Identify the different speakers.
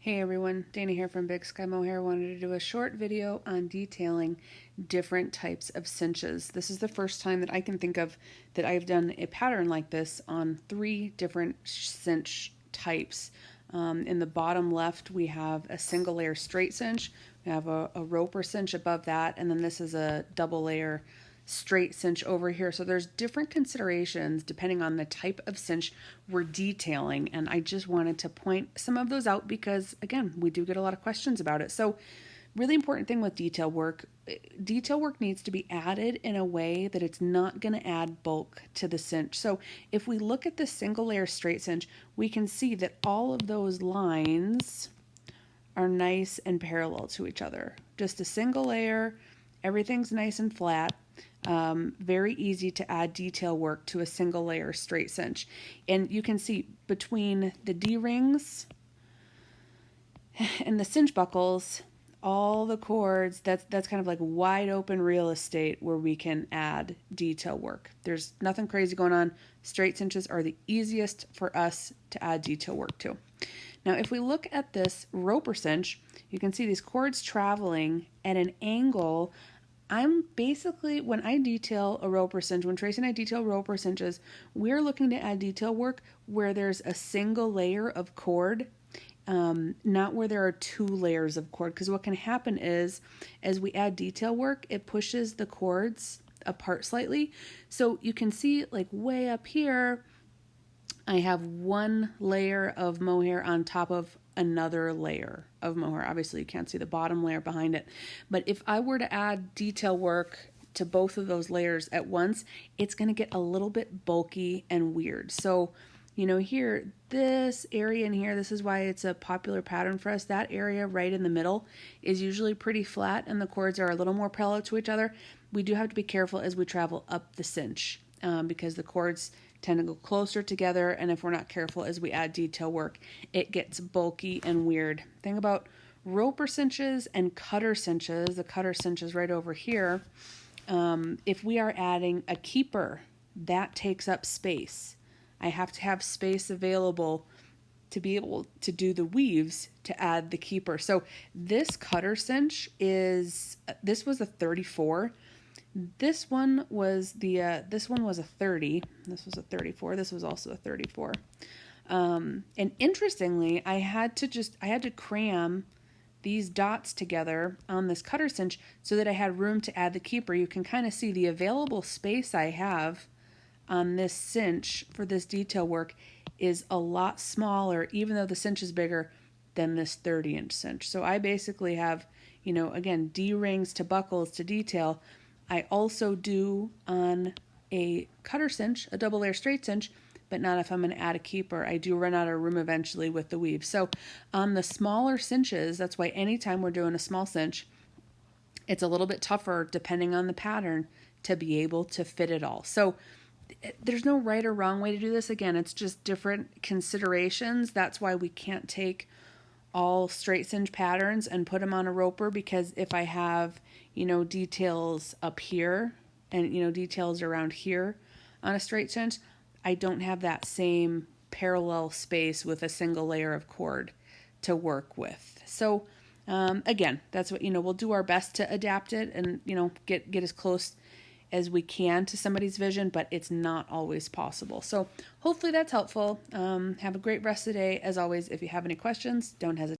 Speaker 1: Hey everyone, Dana here from Big Sky Mohair. Wanted to do a short video on detailing different types of cinches. This is the first time that I can think of that I've done a pattern like this on 3 different cinch types. In the bottom left we have a single layer straight cinch, we have a roper cinch above that, and then this is a double layer straight cinch over here. So there's different considerations depending on the type of cinch we're detailing, and I just wanted to point some of those out because again, we do get a lot of questions about it. So really important thing with detail work needs to be added in a way that it's not going to add bulk to the cinch. So if we look at the single layer straight cinch, we can see that all of those lines are nice and parallel to each other. Just a single layer, everything's nice and flat. Very easy to add detail work to a single layer straight cinch. And you can see between the D-rings and the cinch buckles, all the cords, that's kind of like wide open real estate where we can add detail work. There's nothing crazy going on. Straight cinches are the easiest for us to add detail work to. Now if we look at this roper cinch, you can see these cords traveling at an angle. I'm basically, when I detail a roper cinch, when Tracy and I detail roper cinches, we're looking to add detail work where there's a single layer of cord, not where there are 2 layers of cord. Because what can happen is, as we add detail work, it pushes the cords apart slightly. So you can see, like way up here, I have 1 layer of mohair on top of another layer of mohair. Obviously you can't see the bottom layer behind it, but if I were to add detail work to both of those layers at once, it's going to get a little bit bulky and weird. So you know, here, this area in here, this is why it's a popular pattern for us. That area right in the middle is usually pretty flat and the cords are a little more parallel to each other. We do have to be careful as we travel up the cinch because the cords tend to go closer together, and if we're not careful as we add detail work, it gets bulky and weird. Thing about roper cinches and cutter cinches, the cutter cinch is right over here. If we are adding a keeper, that takes up space. I have to have space available to be able to do the weaves to add the keeper. So this cutter cinch this was a 34. This one was a 30. This was a 34. This was also a 34. And interestingly, I had to cram these dots together on this cutter cinch so that I had room to add the keeper. You can kind of see the available space I have on this cinch for this detail work is a lot smaller, even though the cinch is bigger than this 30-inch cinch. So I basically have, you know, again, D-rings to buckles to detail. I also do on a cutter cinch, a double layer straight cinch, but not if I'm going to add a keeper. I do run out of room eventually with the weave. So on the smaller cinches, that's why anytime we're doing a small cinch, it's a little bit tougher depending on the pattern to be able to fit it all. So there's no right or wrong way to do this. Again, it's just different considerations. That's why we can't take all straight cinch patterns and put them on a roper, because if I have, you know, details up here and, you know, details around here on a straight cinch, I don't have that same parallel space with a single layer of cord to work with. So again, that's what, you know, we'll do our best to adapt it and, you know, get as close as we can to somebody's vision, but it's not always possible. So hopefully that's helpful. Have a great rest of the day. As always, if you have any questions, don't hesitate.